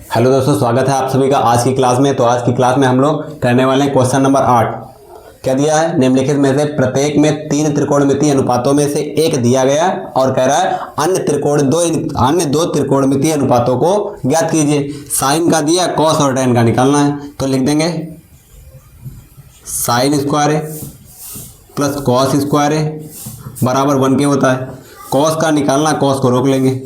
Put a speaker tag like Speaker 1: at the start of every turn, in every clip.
Speaker 1: Hello दोस्तों, स्वागत है आप सभी का आज की क्लास में। तो आज की क्लास में हम लोग करने वाले हैं क्वेश्चन नंबर 8। क्या दिया है? निम्नलिखित में से प्रत्येक में 3 त्रिकोणमितीय अनुपातों में से एक दिया गया और कह रहा है अन्य दो त्रिकोणमितीय अनुपातों को ज्ञात कीजिए। साइन का दिया, कॉस और tan का निकालना है। तो लिख देंगे साइन स्क्वायर है प्लस कॉस स्क्वायर है बराबर 1 के होता है। कॉस का निकालना, कॉस को रोक लेंगे।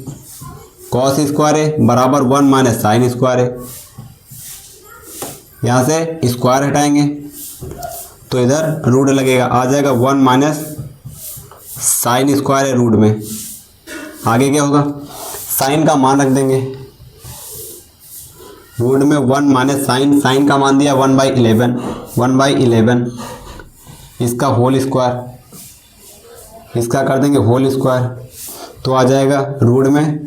Speaker 1: कॉस स्क्वायर है बराबर 1 माइनस साइन स्क्वायर है। यहाँ से स्क्वायर हटाएंगे तो इधर रूट लगेगा, आ जाएगा 1 माइनस साइन स्क्वायर है रूट में। आगे क्या होगा? साइन का मान रख देंगे रूट में 1 माइनस साइन का मान दिया 1/11 इसका होल स्क्वायर, इसका कर देंगे होल स्क्वायर। तो आ जाएगा रूट में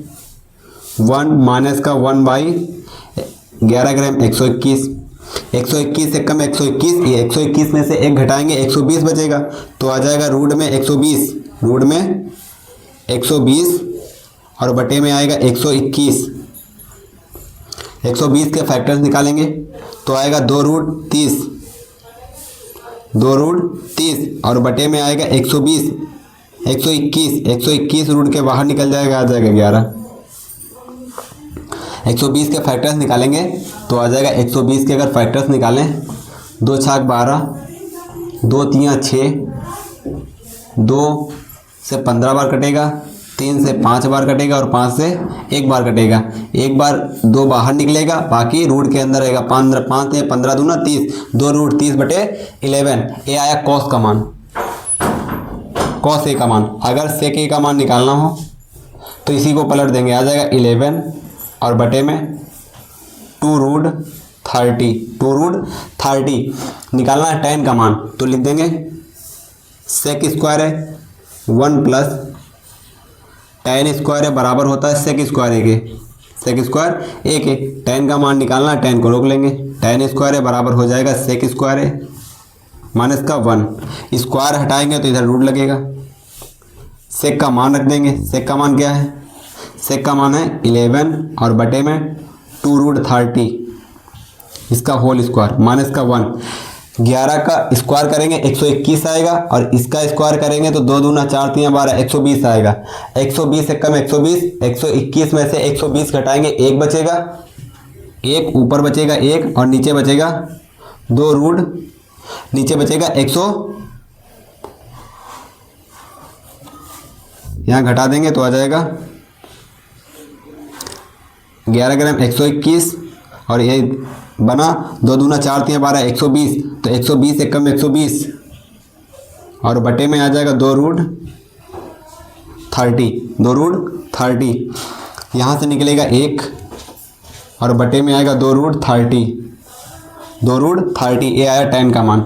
Speaker 1: 1 माइनस का 1/11 ग्राम 121 से कम 121, ये 121 में से 1 घटाएंगे 120 बचेगा। तो आ जाएगा रूट में 120 और बटे में आएगा 121। 120 के फैक्टर्स निकालेंगे तो आएगा 2 रूट 30 और बटे में आएगा 121 रूट के बाहर निकल जाएगा, आ जाएगा 11। 120 के फैक्टर्स निकालेंगे तो आ जाएगा 120 के अगर फैक्टर्स निकालें 2 छाक 12, 2 तियाँ 6, 2 से 15 बार कटेगा, 3 से 5 बार कटेगा और 5 से 1 बार कटेगा। 1 बार 2 बाहर निकलेगा, बाकी रूट के अंदर रहेगा। 5 से 15 दूना 30, 2 रूट 30/11। ये आया कॉस का मान, कॉस ए का मान। अगर सेक ए का मान निकालना हो तो इसी को पलट देंगे, आ जाएगा 11 और बटे में 2 रूट 30 निकालना है tan का मान। तो लिख देंगे सेक स्क्वायर है 1 प्लस tan स्क्वायर है बराबर होता है सेक स्क्वायर ए के। tan का मान निकालना है, tan को रोक लेंगे। tan स्क्वायर है बराबर हो जाएगा सेक स्क्वायर है माइनस का 1। स्क्वायर हटाएंगे तो इधर रूट लगेगा। सेक का मान रख देंगे। सेक का मान क्या है? सेक का मान है 11 और बटे में 2 रूट 30 इसका होल स्क्वायर माइनस का 1। 11 का स्क्वायर करेंगे 121 आएगा और इसका स्क्वायर करेंगे तो 2 दूना 4 3 12 120 आएगा। 120 से कम 121 में से 120 घटाएंगे 1 बचेगा, 1 ऊपर बचेगा 1 और नीचे बचेगा 2 रूट, नीचे बचेगा 100। यहाँ घटा देंगे तो आ जाएगा 11 ग्राम 121 और ये बना 2 दूना 4 3 12 120। तो 120 से कम 120 और बटे में आ जाएगा 2 रूट 30। यहाँ से निकलेगा 1 और बटे में आएगा 2 रूट 30। ये आया tan का मान।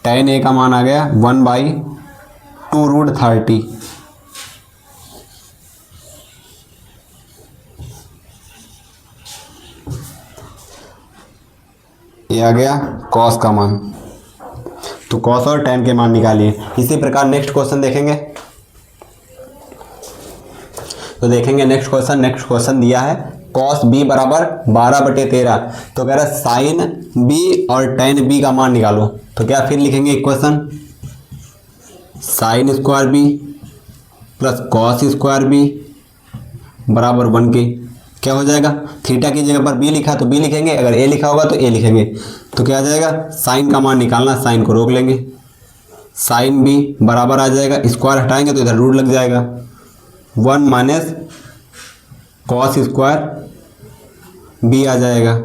Speaker 1: tan ए का मान आ गया 1/2 रूट 30। ये आ गया कॉस का मान। तो कॉस और tan के मान निकालिए। इसी प्रकार नेक्स्ट क्वेश्चन देखेंगे। तो देखेंगे नेक्स्ट क्वेश्चन दिया है कॉस बी बराबर 12/13। तो कह रहा है साइन बी और tan बी का मान निकालो। तो क्या फिर लिखेंगे equation sine square B plus cos square B बराबर 1 के। क्या हो जाएगा? थीटा की जगह पर बी लिखा तो बी लिखेंगे, अगर ए लिखा होगा तो ए लिखेंगे। तो क्या आ जाएगा? साइन का मान निकालना, साइन को रोक लेंगे। साइन बी बराबर आ जाएगा, स्क्वायर हटाएंगे तो इधर रूट लग जाएगा 1 माइनस कॉस स्क्वायर बी आ जाएगा।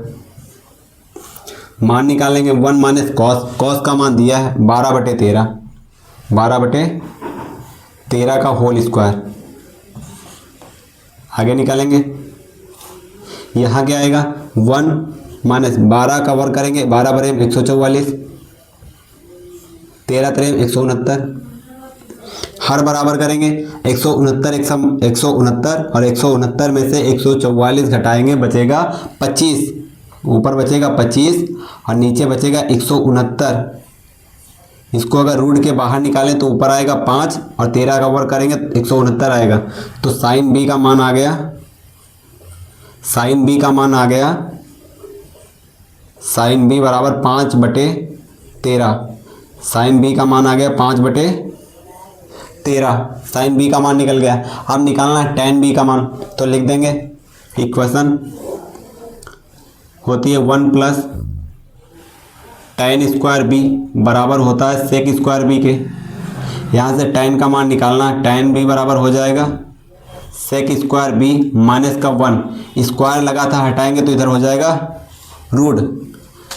Speaker 1: मान निकालेंगे 1 माइनस कॉस का मान दिया है 12/13 का होल स्क्वायर। आगे निकालेंगे, यहाँ क्या आएगा 1 माइनस 12 का वर्ग करेंगे 12 बरे 144, 13 3 169। हर बराबर करेंगे 169 और 169 में से 144 घटाएंगे बचेगा 25। ऊपर बचेगा 25 और नीचे बचेगा 169। इसको अगर रूट के बाहर निकालें तो ऊपर आएगा 5 और 13 का वर्ग करेंगे 169 आएगा। तो साइन बी का मान आ गया साइन बी का मान आ गया, साइन बी बराबर 5/13। साइन बी का मान आ गया 5/13। साइन बी का मान निकल गया। अब निकालना है tan बी का मान, तो लिख देंगे इक्वेशन होती है 1 प्लस tan स्क्वायर बी बराबर होता है सेक स्क्वायर बी के। यहाँ से tan का मान निकालना है, tan बी बराबर हो जाएगा सेक स्क्वायर बी माइनस का 1, स्क्वायर लगा था हटाएंगे तो इधर हो जाएगा रूट।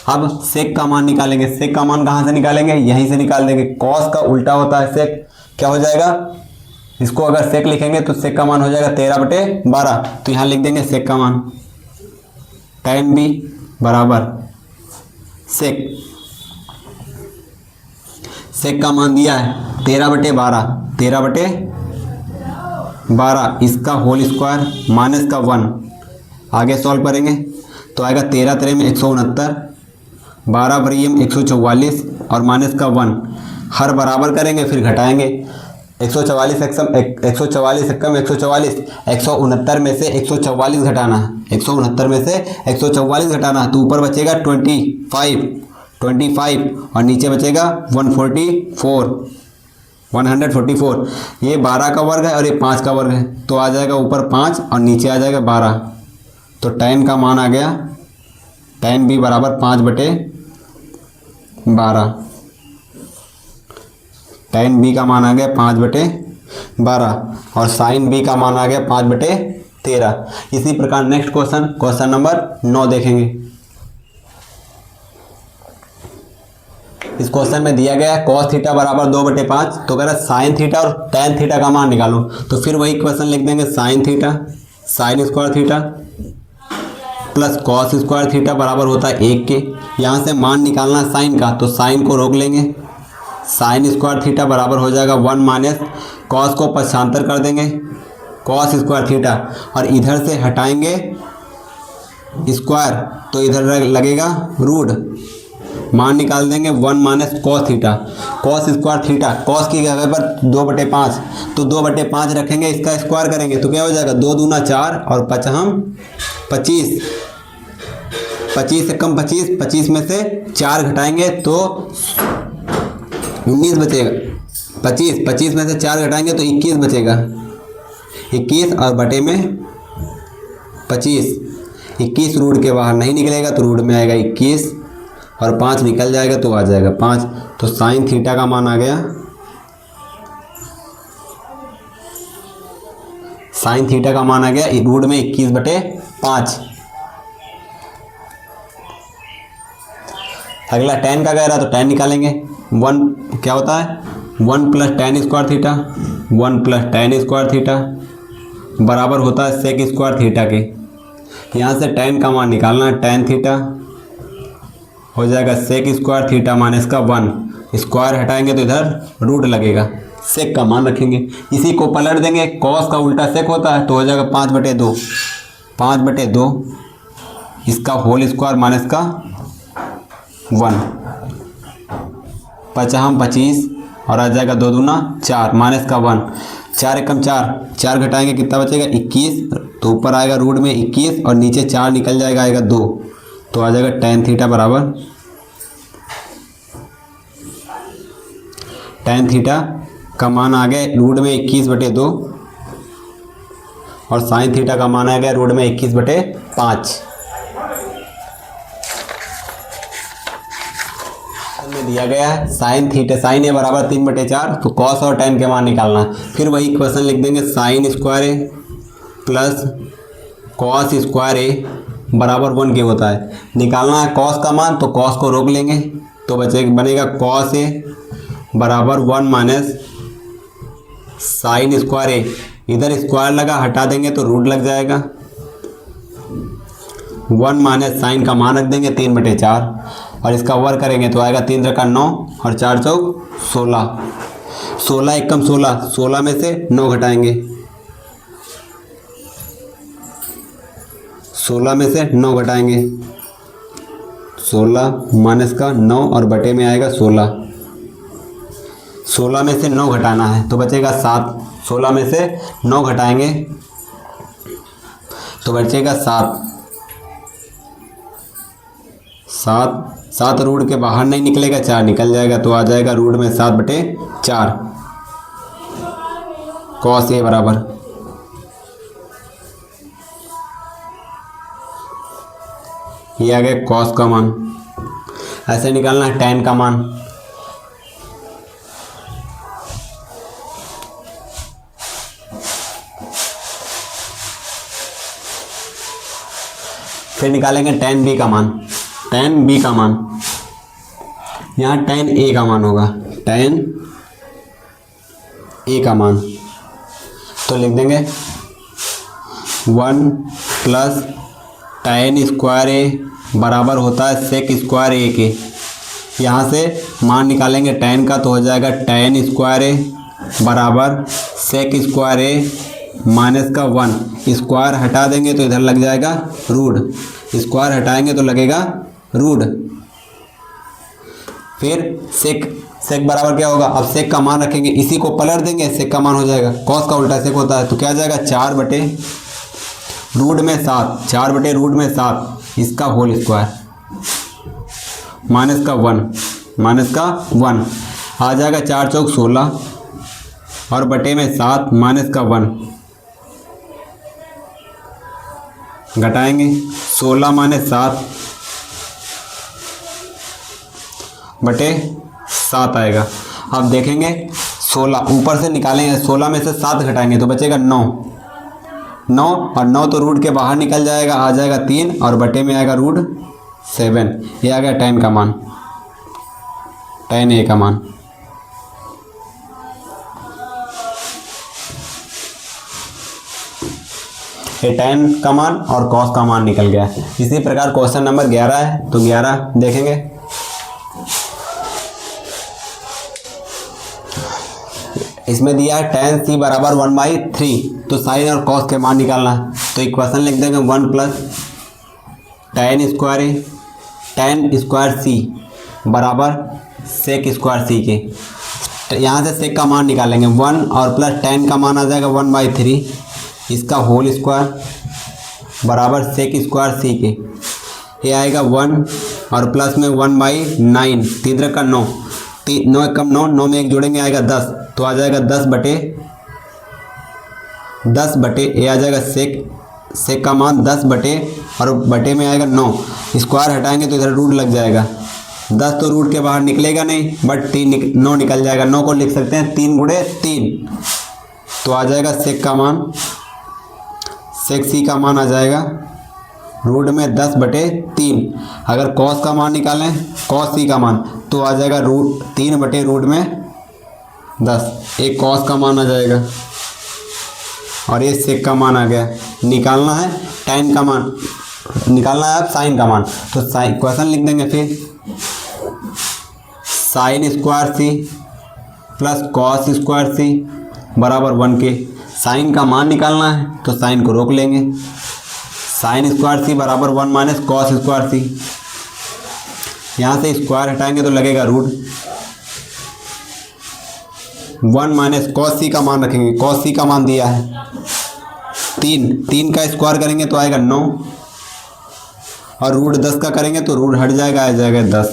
Speaker 1: अब सेक का मान निकालेंगे। सेक का मान कहाँ से निकालेंगे, यहीं से निकाल देंगे। कॉस का उल्टा होता है सेक, क्या हो जाएगा, इसको अगर सेक लिखेंगे तो सेक का मान हो जाएगा 13/12। तो यहाँ लिख देंगे सेक का मान tan बी बराबर सेक, सेक का मान दिया है 13/12, 13/12 इसका होल स्क्वायर माइनस का 1। आगे सॉल्व करेंगे तो आएगा 13 3 में 169, 12 बरीम 144 और माइनस का 1। हर बराबर करेंगे फिर घटाएंगे। 144 एकम 144, 169 में से 144 घटाना है, 169 में से 144 घटाना है तो ऊपर बचेगा 25 और नीचे बचेगा 144। ये 12 का वर्ग है और ये 5 का वर्ग है, तो आ जाएगा ऊपर 5 और नीचे आ जाएगा 12। तो tan का मान आ गया, tan बी बराबर 5/12। tan बी का मान आ गया 5/12 और साइन बी का मान आ गया 5/13। इसी प्रकार नेक्स्ट क्वेश्चन नंबर 9 देखेंगे। इस क्वेश्चन में दिया गया है cos थीटा बराबर 2/5, तो कह रहा है साइन थीटा और tan थीटा का मान निकालो। तो फिर वही क्वेश्चन लिख देंगे sine theta sine square theta plus cos square theta बराबर होता है 1 के। यहाँ से मान निकालना है साइन का, तो साइन को रोक लेंगे। साइन स्क्वायर थीटा बराबर हो जाएगा 1 माइनस कॉस को पक्षांतर कर देंगे कॉस स्क्वायर थीटा और इधर से हटाएंगे स्क्वायर तो इधर लगेगा रूट। मान निकाल देंगे 1 minus cos theta, cos square theta, cos की जगह पर 2/5 तो 2/5 रखेंगे, इसका स्क्वायर करेंगे तो क्या हो जाएगा 2 दूना 4 और 5 25। 25 से कम 25 में से 4 घटाएंगे तो 19 बचेगा। 25 में से 4 घटाएंगे तो 21 बचेगा। 21 और बटे में 25, 21 रूट के बाहर नहीं निकलेगा तो रूट में आएगा 21 और 5 निकल जाएगा तो आ जाएगा 5। तो साइन थीटा का मान आ गया, साइन थीटा का मान आ गया रूट में 21/5। अगला tan का कह रहा है तो tan निकालेंगे। 1 क्या होता है 1 plus tan square theta, 1 plus tan square theta बराबर होता है सेक स्क्वायर थीटा के। यहाँ से tan का मान निकालना है, tan थीटा हो जाएगा सेक स्क्वायर थीटा माइनस का 1, स्क्वायर हटाएंगे तो इधर रूट लगेगा। सेक का मान रखेंगे, इसी को पलट देंगे। कॉस का उल्टा सेक होता है तो हो जाएगा 5/2, 5/2 इसका होल स्क्वायर माइनस का 1, 5 25 और आ जाएगा 2 दूना 4 माइनस का 1, 4 एकम 4 घटाएंगे कितना बचेगा 21 तो ऊपर आएगा रूट में 21 और नीचे 4 निकल जाएगा आएगा 2 तो आ जाएगा tan थीटा बराबर, tan थीटा का मान आ गया रूट में 21/2 और साइन थीटा का मान आ गया रूट में 21/5। में दिया गया है साइन थीटा, साइन ए बराबर 3/4 तो कॉस और tan के मान निकालना है। फिर वही क्वेश्चन लिख देंगे साइन स्क्वायर ए प्लस कॉस स्क्वायर ए बराबर 1 के होता है। निकालना है कॉस का मान तो कॉस को रोक लेंगे तो बनेगा कॉस ए बराबर 1 माइनस साइन स्क्वायर ए, इधर स्क्वायर लगा हटा देंगे तो रूट लग जाएगा। 1 माइनस साइन का मान रख देंगे 3/4 और इसका वर्ग करेंगे तो आएगा 3 3 9 और 4 चौक 16, 16 एकम 16, 16 में से 9 घटाएंगे, 16 में से 9 घटाएंगे, 16 माइनस का 9 और बटे में आएगा 16, 16 में से 9 घटाना है तो बचेगा 7, 16 में से 9 घटाएंगे, तो बचेगा 7। 7 रूट के बाहर नहीं निकलेगा, 4 निकल जाएगा, तो आ जाएगा रूट में 7/4 कॉस ए बराबर ये आ गया कॉस का मान। ऐसे निकालना है tan का मान। फिर निकालेंगे tan b का मान। tan b का मान यहाँ tan a का मान होगा, tan a का मान तो लिख देंगे 1 प्लस tan स्क्वायर ए बराबर होता है सेक स्क्वायर ए के। यहाँ से मान निकालेंगे tan का तो हो जाएगा tan स्क्वायर ए बराबर सेक स्क्वायर ए माइनस का 1। स्क्वायर हटा देंगे तो इधर लग जाएगा रूट, स्क्वायर हटाएंगे तो लगेगा रूट। फिर सेक बराबर क्या होगा, अब सेक का मान रखेंगे, इसी को पलट देंगे, सेक का मान हो जाएगा, कॉस का उल्टा सेक होता है तो क्या आ जाएगा 4/√7, 4/√7 इसका होल स्क्वायर माइनस का 1 आ जाएगा 4 चौक 16 और बटे में 7 माइनस का 1 घटाएंगे 16 माइनस 7 बटे 7 आएगा। अब देखेंगे 16 ऊपर से निकालेंगे, 16 में से 7 घटाएंगे तो बचेगा 9 और 9 तो रूट के बाहर निकल जाएगा, आ जाएगा 3 और बटे में आएगा √7। ये आ गया tan का मान, tan a का मान। ये tan का मान और cos का मान निकल गया। इसी प्रकार क्वेश्चन नंबर 11 है तो 11 देखेंगे। इसमें दिया है tan c बराबर 1/3 तो साइन और कॉस के मान निकालना है तो इक्वेशन लिख देंगे 1 प्लस tan स्क्वायर c बराबर सेक स्क्वायर c के। यहाँ से सेक का मान निकालेंगे 1 और प्लस tan का मान आ जाएगा 1/3 इसका होल स्क्वायर बराबर सेक स्क्वायर c के। ये आएगा 1 और प्लस में 1/9 3 का 9 9 कम 9 में 1 जोड़ेंगे आएगा 10 तो आ जाएगा 10 बटे ये आ जाएगा सेक का मान 10 बटे और बटे में आएगा 9। स्क्वायर हटाएंगे तो इधर रूट लग जाएगा, 10 तो रूट के बाहर निकलेगा नहीं बट 9 निकल जाएगा। 9 को लिख सकते हैं 3 × 3 तो आ जाएगा सेक c का मान आ जाएगा रूट में 10/3। अगर कॉस का मान निकालें cos c का मान तो आ जाएगा √3/10। एक कॉस का मान आ जाएगा और ये सेक का मान आ गया। निकालना है tan का मान, निकालना है अब साइन का मान तो साइन क्वेश्चन लिख देंगे। फिर sine square c plus cos square c बराबर 1 के। साइन का मान निकालना है तो साइन को रोक लेंगे, साइन स्क्वायर c बराबर 1 माइनस कॉस स्क्वायर c। यहाँ से स्क्वायर हटाएंगे तो लगेगा रूट 1 माइनस कॉस c का मान रखेंगे, कॉस c का मान दिया है 3 का स्क्वायर करेंगे तो आएगा 9 और रूट 10 का करेंगे तो रूट हट जाएगा, आ जाएगा 10।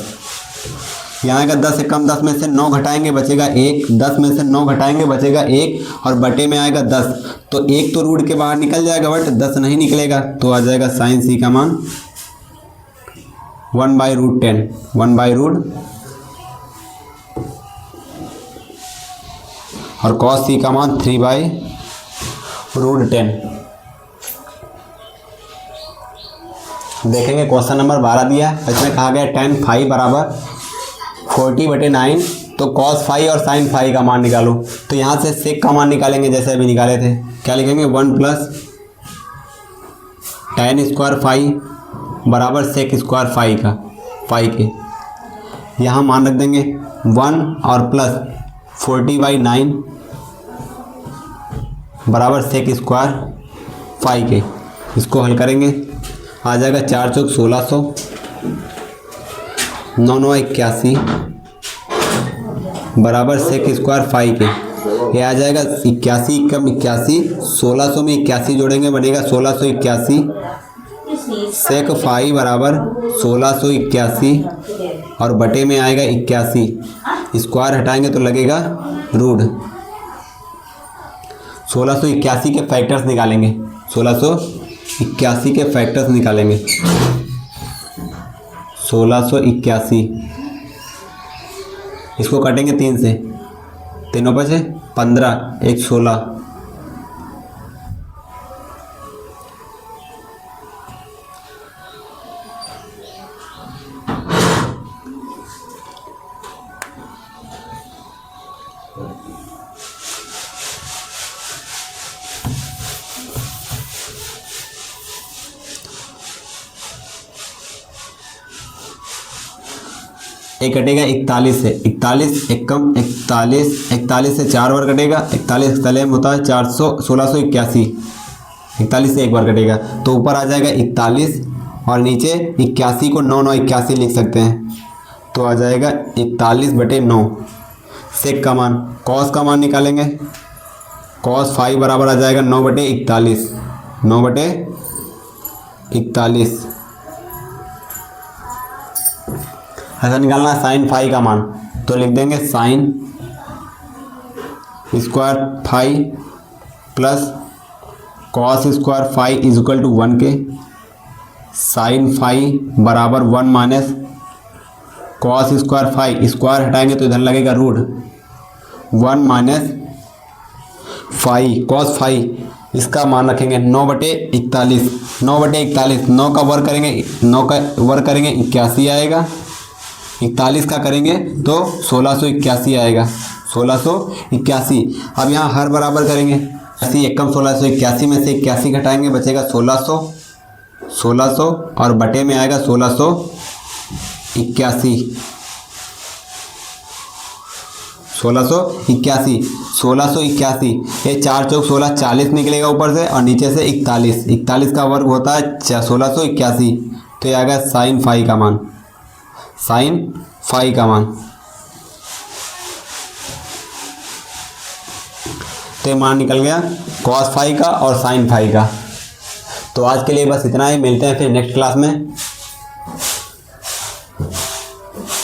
Speaker 1: यहाँ आएगा 10 से कम 10 में से 9 घटाएंगे बचेगा 1, 10 में से 9 घटाएंगे बचेगा 1 और बटे में आएगा 10 तो 1 तो रूट के बाहर निकल जाएगा बट 10 नहीं निकलेगा तो आ जाएगा साइन c का मान 1/√10 और cos c का मान 3/√10। देखेंगे क्वेश्चन नंबर 12 दिया है, इसमें कहा गया tan phi बराबर 40/9 तो cos phi और sin phi का मान निकालो। तो यहाँ से सेक का मान निकालेंगे जैसे अभी निकाले थे। क्या लिखेंगे 1 प्लस tan स्क्वायर phi बराबर सेक स्क्वायर phi के। यहाँ मान रख देंगे 1 और प्लस 40/9 बराबर सेक स्क्वायर phi के। इसको हल करेंगे आ जाएगा 4 चौक 1600 9 9 81 बराबर सेक स्क्वायर phi के। ये आ जाएगा 81 कम 81, 1600 में 81 जोड़ेंगे बनेगा 1681। सेक फाई बराबर 1681 और बटे में आएगा 81, स्क्वायर हटाएंगे तो लगेगा रूट। 1681 के फैक्टर्स निकालेंगे, 1681 के फैक्टर्स निकालेंगे। 1681 इसको काटेंगे 3 से, 3 पे से 15, 1 16, एक कटेगा 41 से, 41 एक कम 41, 41 से 4 बार कटेगा, 41 तले में होता है 400, 1681, 41 से एक बार कटेगा तो ऊपर आ जाएगा 41 और नीचे 81 को 9 9 81 लिख सकते हैं तो आ जाएगा 41/9। सेक का मान, कॉस का मान निकालेंगे। कॉस फाई बराबर आ जाएगा 9/41, 9/41। ऐसा निकालना है साइन फाई का मान तो लिख देंगे sine square phi plus cos square phi is equal to 1 के। साइन फाई बराबर 1 minus cos square phi, square हटाएंगे तो इधर लगेगा root, 1 minus phi cos phi, इसका मान रखेंगे 9/41। 9/41, 9 का वर्ग करेंगे, 9 का वर्ग करेंगे 81 आएगा, 41 का करेंगे तो 1681 आएगा, 1681। अब यहाँ हर बराबर करेंगे, 80 एकम 1681 में से 81 घटाएंगे बचेगा 1600, 1600 और बटे में आएगा 1681, 1681, 1681। ये 4 चौक 16, 40 निकलेगा ऊपर से और नीचे से 41, 41 का वर्ग होता है 1681 तो ये आ गया साइन फाई का मान, साइन फाई का मान। तो ये मान निकल गया कॉस फाई का और साइन फाई का। तो आज के लिए बस इतना ही, मिलते हैं फिर नेक्स्ट क्लास में।